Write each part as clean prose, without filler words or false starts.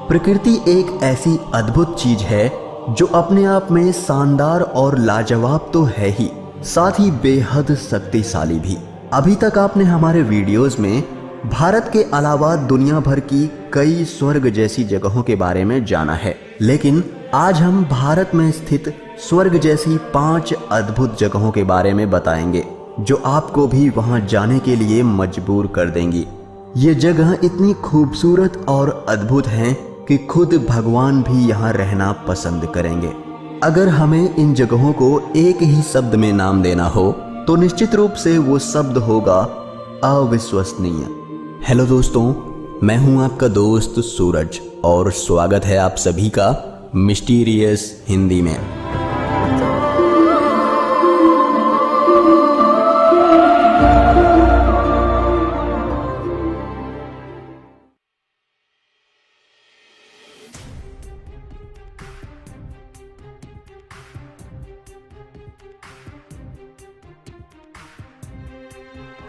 प्रकृति एक ऐसी अद्भुत चीज है जो अपने आप में शानदार और लाजवाब तो है ही, साथ ही बेहद शक्तिशाली भी। अभी तक आपने हमारे वीडियोस में भारत के अलावा दुनिया भर की कई स्वर्ग जैसी जगहों के बारे में जाना है, लेकिन आज हम भारत में स्थित स्वर्ग जैसी 5 अद्भुत जगहों के बारे में बताएंगे जो आपको भी वहां जाने के लिए मजबूर कर देंगी। ये जगह इतनी खूबसूरत और अद्भुत हैं कि खुद भगवान भी यहाँ रहना पसंद करेंगे। अगर हमें इन जगहों को एक ही शब्द में नाम देना हो तो निश्चित रूप से वो शब्द होगा अविश्वसनीय। हेलो दोस्तों, मैं हूं आपका दोस्त सूरज और स्वागत है आप सभी का मिस्टीरियस हिंदी में।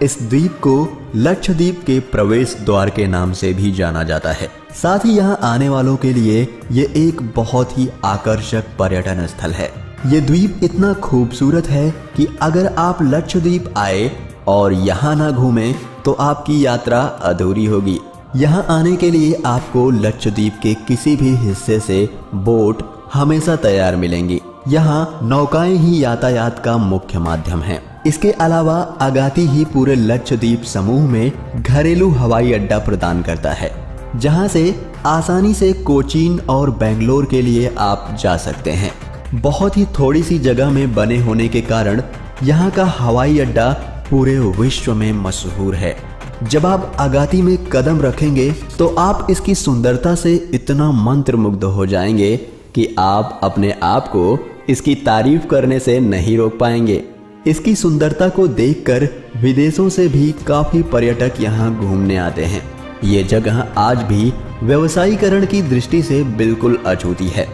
इस द्वीप को लक्षद्वीप के प्रवेश द्वार के नाम से भी जाना जाता है। साथ ही यहाँ आने वालों के लिए ये एक बहुत ही आकर्षक पर्यटन स्थल है। ये द्वीप इतना खूबसूरत है कि अगर आप लक्षद्वीप आए और यहाँ ना घूमें तो आपकी यात्रा अधूरी होगी। यहाँ आने के लिए आपको लक्षद्वीप के किसी भी हिस्से से बोट हमेशा तैयार मिलेंगी। यहाँ नौकाएं ही यातायात का मुख्य माध्यम है। इसके अलावा अगाती ही पूरे लक्षद्वीप समूह में घरेलू हवाई अड्डा प्रदान करता है, जहां से आसानी से कोचीन और बेंगलोर के लिए आप जा सकते हैं। बहुत ही थोड़ी सी जगह में बने होने के कारण यहाँ का हवाई अड्डा पूरे विश्व में मशहूर है। जब आप अगाती में कदम रखेंगे तो आप इसकी सुंदरता से इतना मंत्रमुग्ध हो जाएंगे कि आप अपने आप को इसकी तारीफ करने से नहीं रोक पाएंगे। इसकी सुंदरता को देखकर विदेशों से भी काफी पर्यटक यहाँ घूमने आते हैं। ये जगह आज भी व्यवसायीकरण की दृष्टि से बिल्कुल अछूती है।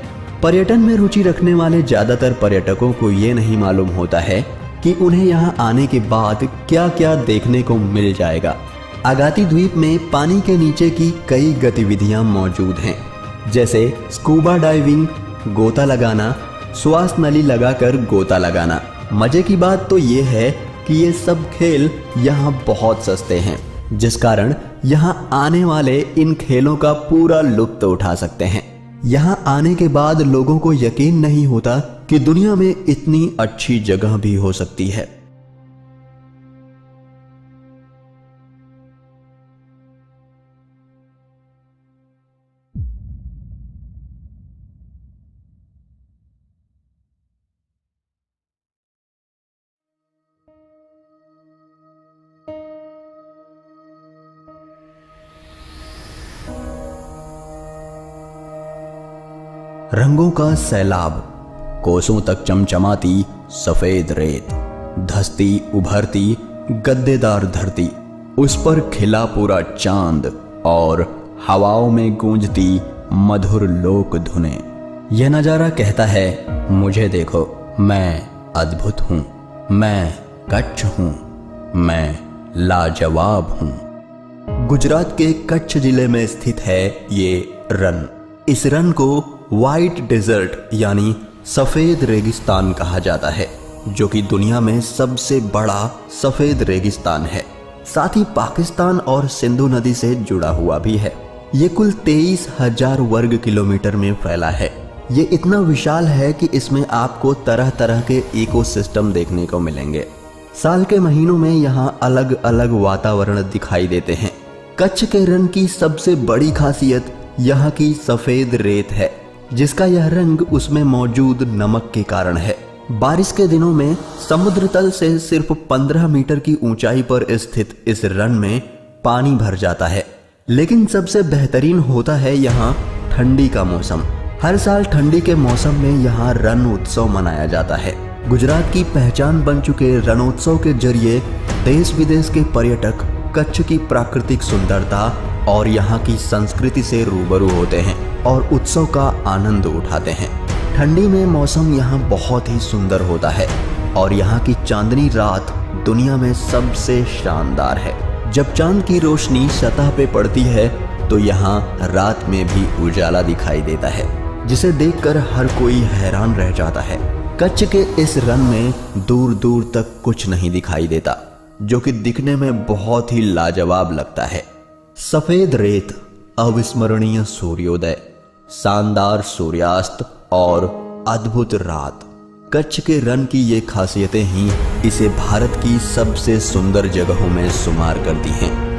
पर्यटन में रुचि रखने वाले ज्यादातर पर्यटकों को ये नहीं मालूम होता है कि उन्हें यहाँ आने के बाद क्या क्या देखने को मिल जाएगा। अगाती द्वीप में पानी के नीचे की कई गतिविधियां मौजूद हैं, जैसे स्कूबा डाइविंग, गोता लगाना, श्वास नली लगाकर गोता लगाना। मजे की बात तो ये है कि ये सब खेल यहाँ बहुत सस्ते हैं, जिस कारण यहाँ आने वाले इन खेलों का पूरा लुत्फ उठा सकते हैं। यहाँ आने के बाद लोगों को यकीन नहीं होता कि दुनिया में इतनी अच्छी जगह भी हो सकती है। रंगों का सैलाब, कोसों तक चमचमाती सफेद रेत, धसती उभरती गद्देदार धरती, उस पर खिला पूरा चांद और हवाओं में गूंजती मधुर लोक धुनें। यह नजारा कहता है, मुझे देखो, मैं अद्भुत हूं, मैं कच्छ हूं, मैं लाजवाब हूं। गुजरात के कच्छ जिले में स्थित है ये रन। इस रन को व्हाइट डेजर्ट यानी सफेद रेगिस्तान कहा जाता है, जो कि दुनिया में सबसे बड़ा सफेद रेगिस्तान है। साथ ही पाकिस्तान और सिंधु नदी से जुड़ा हुआ भी है। ये कुल 23,000 वर्ग किलोमीटर में फैला है। ये इतना विशाल है कि इसमें आपको तरह तरह के इकोसिस्टम देखने को मिलेंगे। साल के महीनों में यहाँ अलग अलग वातावरण दिखाई देते हैं। कच्छ के रन की सबसे बड़ी खासियत यहाँ की सफेद रेत है, जिसका यह रंग उसमें मौजूद नमक के कारण है। बारिश के दिनों में समुद्र तल से सिर्फ 15 मीटर की ऊंचाई पर स्थित इस रन में पानी भर जाता है। लेकिन सबसे बेहतरीन होता है यहाँ ठंडी का मौसम। हर साल ठंडी के मौसम में यहाँ रण उत्सव मनाया जाता है। गुजरात की पहचान बन चुके रणोत्सव के जरिए देश विदेश के पर्यटक कच्छ की प्राकृतिक सुंदरता और यहाँ की संस्कृति से रूबरू होते हैं और उत्सव का आनंद उठाते हैं। ठंडी में मौसम यहाँ बहुत ही सुंदर होता है और यहाँ की चांदनी रात दुनिया में सबसे शानदार है। जब चांद की रोशनी सतह पे पड़ती है तो यहाँ रात में भी उजाला दिखाई देता है, जिसे देखकर हर कोई हैरान रह जाता है। कच्छ के इस रन में दूर दूर तक कुछ नहीं दिखाई देता, जो कि दिखने में बहुत ही लाजवाब लगता है। सफेद रेत, अविस्मरणीय सूर्योदय, शानदार सूर्यास्त और अद्भुत रात, कच्छ के रन की ये खासियतें ही इसे भारत की सबसे सुंदर जगहों में शुमार करती हैं।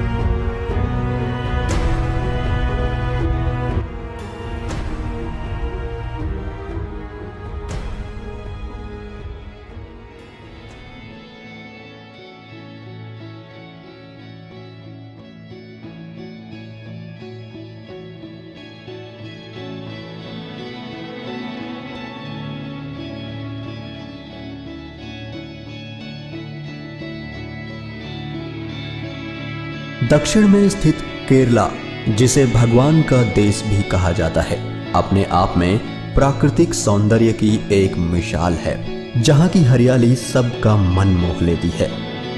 दक्षिण में स्थित केरला, जिसे भगवान का देश भी कहा जाता है, अपने आप में प्राकृतिक सौंदर्य की एक मिसाल है, जहां की हरियाली सबका मन मोह लेती है।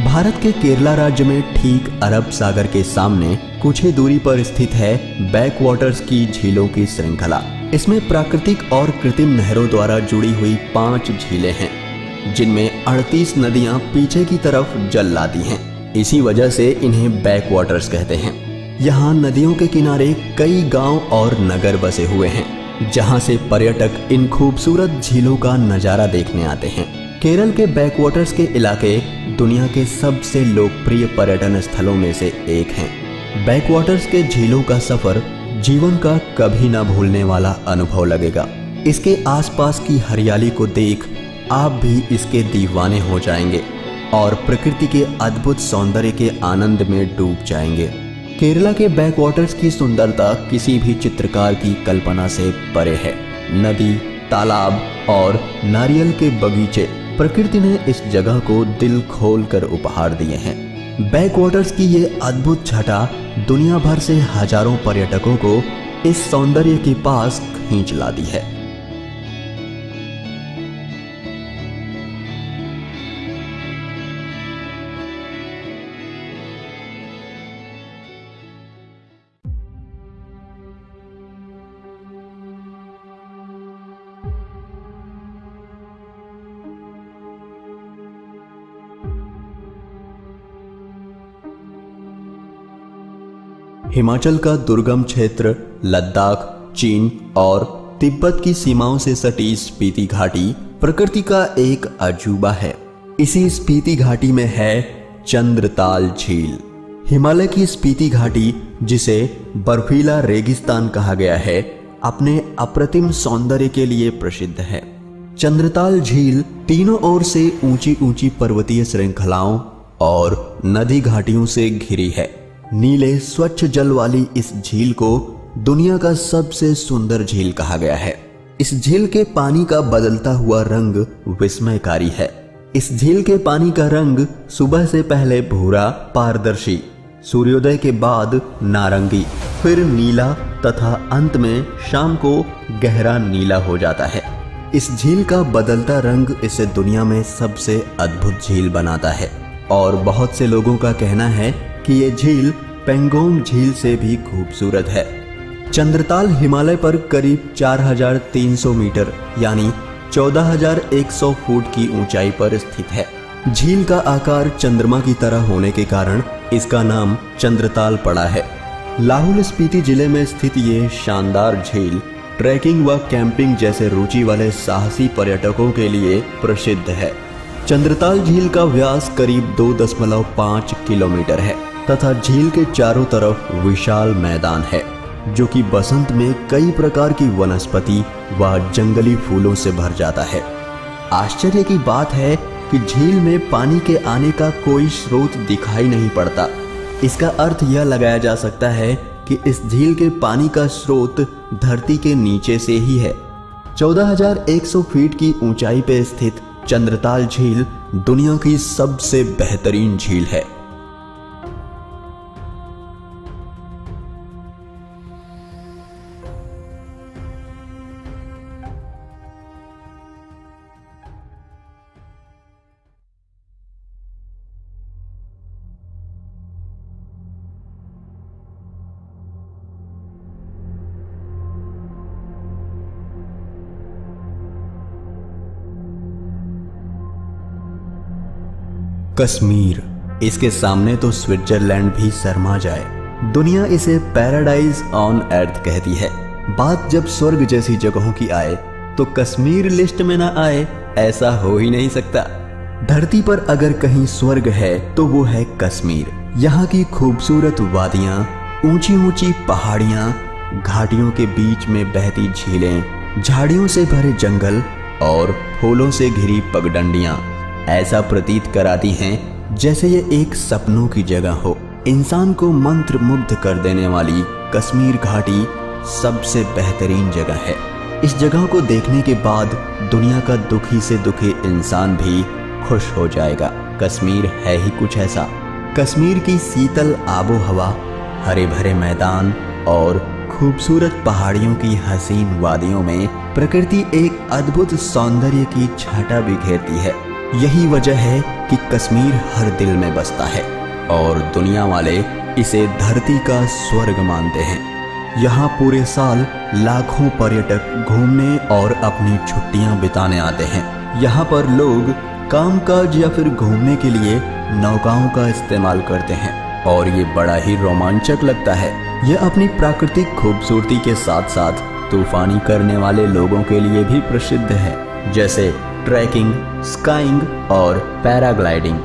भारत के केरला राज्य में ठीक अरब सागर के सामने कुछ ही दूरी पर स्थित है बैक वाटर्स की झीलों की श्रृंखला। इसमें प्राकृतिक और कृत्रिम नहरों द्वारा जुड़ी हुई 5 झीलें हैं, जिनमें 38 नदियां पीछे की तरफ जल लाती हैं। इसी वजह से इन्हें बैक वाटर्स कहते हैं। यहाँ नदियों के किनारे कई गांव और नगर बसे हुए हैं, जहां से पर्यटक इन खूबसूरत झीलों का नजारा देखने आते हैं। केरल के बैक वाटर्स के इलाके दुनिया के सबसे लोकप्रिय पर्यटन स्थलों में से एक हैं। बैक वाटर्स के झीलों का सफर जीवन का कभी ना भूलने वाला अनुभव लगेगा। इसके आसपास की हरियाली को देख आप भी इसके दीवाने हो जाएंगे और प्रकृति के अद्भुत सौंदर्य के आनंद में डूब जाएंगे। केरला के बैक वाटर्स की सुंदरता किसी भी चित्रकार की कल्पना से परे है। नदी, तालाब और नारियल के बगीचे, प्रकृति ने इस जगह को दिल खोल कर उपहार दिए हैं। बैक वाटर्स की ये अद्भुत छटा दुनिया भर से हजारों पर्यटकों को इस सौंदर्य के पास खींच लाती है। हिमाचल का दुर्गम क्षेत्र लद्दाख, चीन और तिब्बत की सीमाओं से सटी स्पीति घाटी प्रकृति का एक अजूबा है। इसी स्पीति घाटी में है चंद्रताल झील। हिमालय की स्पीति घाटी, जिसे बर्फीला रेगिस्तान कहा गया है, अपने अप्रतिम सौंदर्य के लिए प्रसिद्ध है। चंद्रताल झील तीनों ओर से ऊंची ऊंची पर्वतीय श्रृंखलाओं और नदी घाटियों से घिरी है। नीले स्वच्छ जल वाली इस झील को दुनिया का सबसे सुंदर झील कहा गया है। इस झील के पानी का बदलता हुआ रंग विस्मयकारी है। इस झील के पानी का रंग सुबह से पहले भूरा पारदर्शी, सूर्योदय के बाद नारंगी, फिर नीला तथा अंत में शाम को गहरा नीला हो जाता है। इस झील का बदलता रंग इसे दुनिया में सबसे अद्भुत झील बनाता है और बहुत से लोगों का कहना है कि ये झील पेंगोंग झील से भी खूबसूरत है। चंद्रताल हिमालय पर करीब 4300 मीटर यानी 14100 फुट की ऊंचाई पर स्थित है। झील का आकार चंद्रमा की तरह होने के कारण इसका नाम चंद्रताल पड़ा है। लाहौल स्पीति जिले में स्थित ये शानदार झील ट्रैकिंग व कैंपिंग जैसे रुचि वाले साहसी पर्यटकों के लिए प्रसिद्ध है। चंद्रताल झील का व्यास करीब 2.5 किलोमीटर है तथा झील के चारों तरफ विशाल मैदान है, जो कि बसंत में कई प्रकार की वनस्पति व जंगली फूलों से भर जाता है। आश्चर्य की बात है कि झील में पानी के आने का कोई स्रोत दिखाई नहीं पड़ता। इसका अर्थ यह लगाया जा सकता है कि इस झील के पानी का स्रोत धरती के नीचे से ही है। 14,100 फीट की ऊंचाई पर स्थित चंद्रताल झील दुनिया की सबसे बेहतरीन झील है। कश्मीर, इसके सामने तो स्विट्जरलैंड भी शर्मा जाए। दुनिया इसे पैराडाइज ऑन अर्थ कहती है। बात जब स्वर्ग जैसी जगहों की आए तो कश्मीर लिस्ट में ना आए, ऐसा हो ही नहीं सकता। धरती पर अगर कहीं स्वर्ग है तो वो है कश्मीर। यहाँ की खूबसूरत वादियाँ, ऊंची ऊंची पहाड़ियाँ, घाटियों के बीच में बहती झीलें, झाड़ियों से भरे जंगल और फूलों से घिरी पगडंडियाँ ऐसा प्रतीत कराती हैं जैसे ये एक सपनों की जगह हो। इंसान को मंत्र मुग्ध कर देने वाली कश्मीर घाटी सबसे बेहतरीन जगह है। इस जगह को देखने के बाद दुनिया का दुखी से दुखी इंसान भी खुश हो जाएगा। कश्मीर है ही कुछ ऐसा। कश्मीर की शीतल आबो हवा, हरे भरे मैदान और खूबसूरत पहाड़ियों की हसीन वादियों में प्रकृति एक अद्भुत सौंदर्य की छटा बिखेरती है। यही वजह है कि कश्मीर हर दिल में बसता है और दुनिया वाले इसे धरती का स्वर्ग मानते हैं। यहाँ पूरे साल लाखों पर्यटक घूमने और अपनी छुट्टियां बिताने आते हैं। यहाँ पर लोग कामकाज या फिर घूमने के लिए नौकाओं का इस्तेमाल करते हैं और ये बड़ा ही रोमांचक लगता है। यह अपनी प्राकृतिक खूबसूरती के साथ साथ तूफानी करने वाले लोगों के लिए भी प्रसिद्ध है, जैसे ट्रैकिंग, स्काइंग और पैराग्लाइडिंग।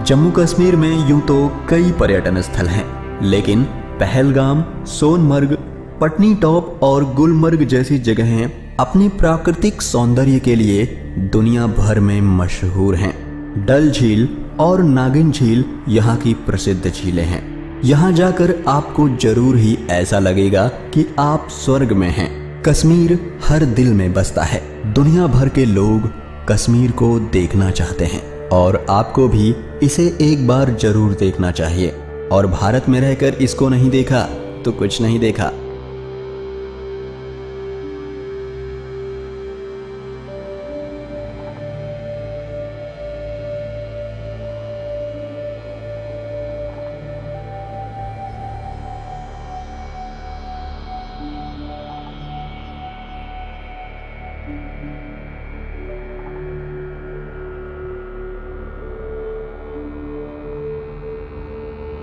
जम्मू कश्मीर में यूं तो कई पर्यटन स्थल हैं, लेकिन पहलगाम, सोनमर्ग, पटनी टॉप और गुलमर्ग जैसी जगहें अपने प्राकृतिक सौंदर्य के लिए दुनिया भर में मशहूर हैं। डल झील और नागिन झील यहाँ की प्रसिद्ध झीलें हैं। यहाँ जाकर आपको जरूर ही ऐसा लगेगा कि आप स्वर्ग में हैं। कश्मीर हर दिल में बसता है। दुनिया भर के लोग कश्मीर को देखना चाहते हैं और आपको भी इसे एक बार जरूर देखना चाहिए। और भारत में रहकर इसको नहीं देखा तो कुछ नहीं देखा।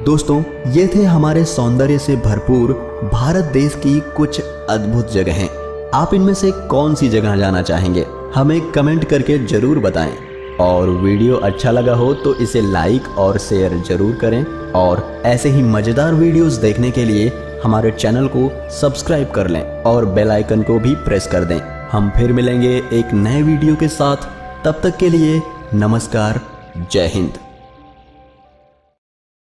दोस्तों, ये थे हमारे सौंदर्य से भरपूर भारत देश की कुछ अद्भुत जगहें। आप इनमें से कौन सी जगह जाना चाहेंगे, हमें कमेंट करके जरूर बताएं। और वीडियो अच्छा लगा हो तो इसे लाइक और शेयर जरूर करें। और ऐसे ही मजेदार वीडियोस देखने के लिए हमारे चैनल को सब्सक्राइब कर लें और बेल आइकन को भी प्रेस कर दें। हम फिर मिलेंगे एक नए वीडियो के साथ। तब तक के लिए नमस्कार, जय हिंद।